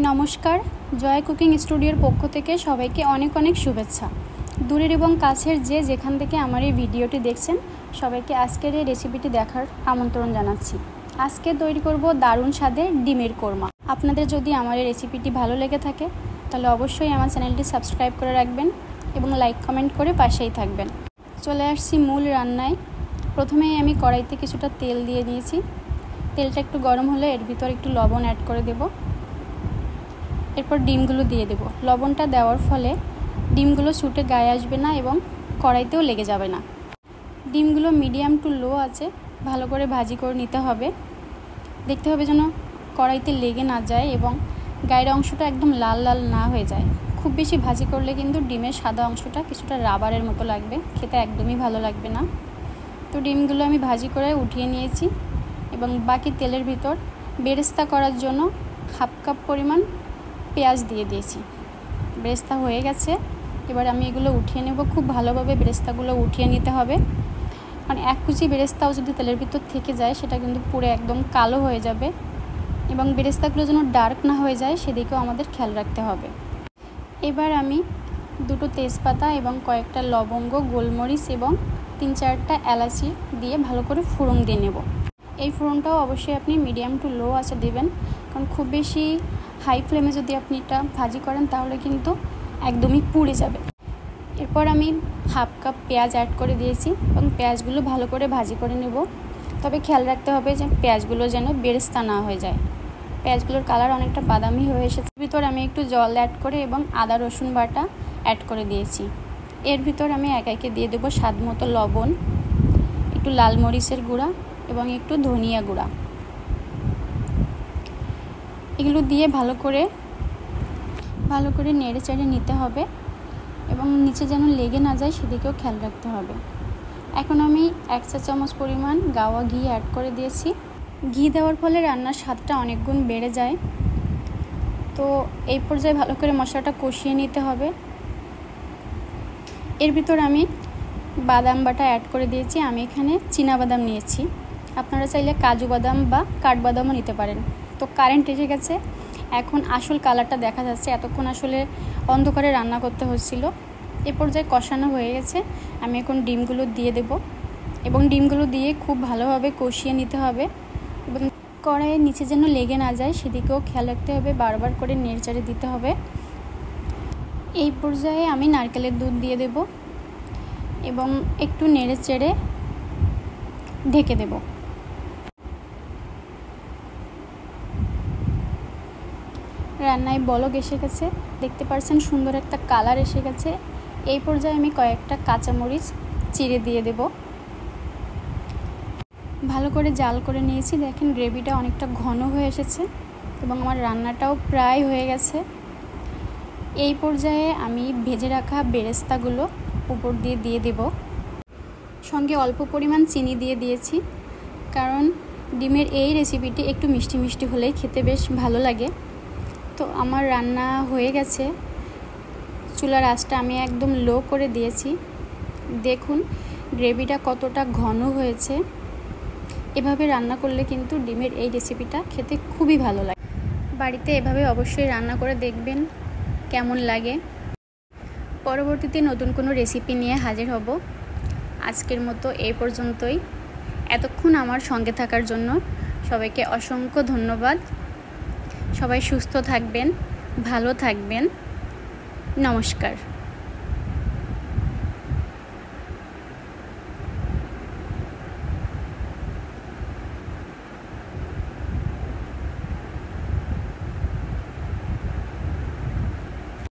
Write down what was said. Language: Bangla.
নমস্কার, জয় কুকিং স্টুডিওর পক্ষ থেকে সবাইকে অনেক অনেক শুভেচ্ছা। দূরের এবং কাছের যে যেখান থেকে আমার এই ভিডিওটি দেখছেন সবাইকে আজকের এই রেসিপিটি দেখার আমন্ত্রণ জানাচ্ছি। আজকে তৈরি করব দারুণ স্বাদের ডিমের কোরমা। আপনাদের যদি আমার এই রেসিপিটি ভালো লেগে থাকে তাহলে অবশ্যই আমার চ্যানেলটি সাবস্ক্রাইব করে রাখবেন এবং লাইক কমেন্ট করে পাশেই থাকবেন। চলে আসছি মূল রান্নায়। প্রথমেই আমি কড়াইতে কিছুটা তেল দিয়ে নিয়েছি। তেলটা একটু গরম হলে এর ভিতর একটু লবণ অ্যাড করে দেব। এরপর ডিমগুলো দিয়ে দেব। লবণটা দেওয়ার ফলে ডিমগুলো ছুটে গায়ে আসবে না এবং কড়াইতেও লেগে যাবে না। ডিমগুলো মিডিয়াম টু লো আছে ভালো করে ভাজি করে নিতে হবে। দেখতে হবে যেন কড়াইতে লেগে না যায় এবং গায়ের অংশটা একদম লাল লাল না হয়ে যায়। খুব বেশি ভাজি করলে কিন্তু ডিমের সাদা অংশটা কিছুটা রাবারের মতো লাগবে, খেতে একদমই ভালো লাগবে না। তো ডিমগুলো আমি ভাজি করে উঠিয়ে নিয়েছি এবং বাকি তেলের ভিতর বেরেস্তা করার জন্য হাফ কাপ পরিমাণ পেঁয়াজ দিয়ে দিয়েছি। বেরেস্তা হয়ে গেছে, এবার আমি এগুলো উঠিয়ে নেব। খুব ভালোভাবে বেরেস্তাগুলো উঠিয়ে নিতে হবে, মানে এক কুচি বেরেস্তাও যদি তেলের ভিতর থেকে যায় সেটা কিন্তু পুরো একদম কালো হয়ে যাবে এবং বেরেস্তাগুলো যেন ডার্ক না হয়ে যায় সেদিকেও আমাদের খেয়াল রাখতে হবে। এবার আমি দুটো তেজপাতা এবং কয়েকটা লবঙ্গ, গোলমরিচ এবং 3-4টা এলাচি দিয়ে ভালো করে ফোড়ন দিয়ে নেব। এই ফোড়নটাও অবশ্যই আপনি মিডিয়াম টু লো আঁচে দেবেন, কারণ খুব বেশি হাই ফ্লেমে যদি আপনি এটা ভাজি করেন তাহলে কিন্তু একদমই পুড়ে যাবে। এরপর আমি হাফ কাপ পেঁয়াজ অ্যাড করে দিয়েছি এবং পেঁয়াজগুলো ভালো করে ভাজি করে নেব। তবে খেয়াল রাখতে হবে যে পেঁয়াজগুলো যেন বেরেস্তা না হয়ে যায়। পেঁয়াজগুলোর কালার অনেকটা বাদামি হয়ে এসেছে। ভিতর আমি একটু জল অ্যাড করে এবং আদা রসুন বাটা অ্যাড করে দিয়েছি। এর ভিতর আমি একে দিয়ে দেবো স্বাদ মতো লবণ, একটু লাল মরিচের গুঁড়া এবং একটু ধনিয়া গুঁড়া। এগুলো দিয়ে ভালো করে নেড়ে চেড়ে নিতে হবে এবং নিচে যেন লেগে না যায় সেদিকেও খেয়াল রাখতে হবে। এখন আমি 1 চা চামচ পরিমাণ গাওয়া ঘি অ্যাড করে দিয়েছি। ঘি দেওয়ার ফলে রান্নার স্বাদটা অনেক গুণ বেড়ে যায়। তো এই পর্যায়ে ভালো করে মশলাটা কষিয়ে নিতে হবে। এর ভিতর আমি বাদাম বাটা অ্যাড করে দিয়েছি। আমি এখানে চীনাবাদাম নিয়েছি, আপনারা চাইলে কাজু বাদাম বা কাঠবাদামও নিতে পারেন। তো কারেন্ট এসে গেছে, এখন আসল কালারটা দেখা যাচ্ছে। এতক্ষণ আসলে অন্ধকারে রান্না করতে হচ্ছিল। এ পর্যায়ে কষানো হয়ে গেছে, আমি এখন ডিমগুলো দিয়ে দেব এবং ডিমগুলো দিয়ে খুব ভালোভাবে কষিয়ে নিতে হবে এবং কড়াইয়ের নিচে যেন লেগে না যায় সেদিকেও খেয়াল রাখতে হবে। বারবার করে নেড়েচেড়ে দিতে হবে। এই পর্যায়ে আমি নারকেলের দুধ দিয়ে দেব এবং একটু নেড়েচেড়ে ঢেকে দেব। রান্নায় বলক এসে গেছে, দেখতে পাচ্ছেন সুন্দর একটা কালার এসে গেছে। এই পর্যায়ে আমি কয়েকটা কাঁচামরিচ চিড়ে দিয়ে দেব। ভালো করে জাল করে নিয়েছি। দেখেন গ্রেভিটা অনেকটা ঘন হয়ে এসেছে এবং আমার রান্নাটাও প্রায় হয়ে গেছে। এই পর্যায়ে আমি ভেজে রাখা বেরেস্তাগুলো উপর দিয়ে দেব। সঙ্গে অল্প পরিমাণ চিনি দিয়ে দিয়েছি, কারণ ডিমের এই রেসিপিটি একটু মিষ্টি মিষ্টি হলেই খেতে বেশ ভালো লাগে। তো আমার রান্না হয়ে গেছে। চুলার আঁচটা আমি একদম লো করে দিয়েছি। দেখুন গ্রেভিটা কতটা ঘন হয়েছে। এভাবে রান্না করলে কিন্তু ডিমের এই রেসিপিটা খেতে খুবই ভালো লাগে। বাড়িতে এভাবে অবশ্যই রান্না করে দেখবেন কেমন লাগে। পরবর্তীতে নতুন কোনো রেসিপি নিয়ে হাজির হব। আজকের মতো এই পর্যন্তই। এতক্ষণ আমার সঙ্গে থাকার জন্য সবাইকে অসংখ্য ধন্যবাদ। সবাই সুস্থ থাকবেন, ভালো থাকবেন। নমস্কার।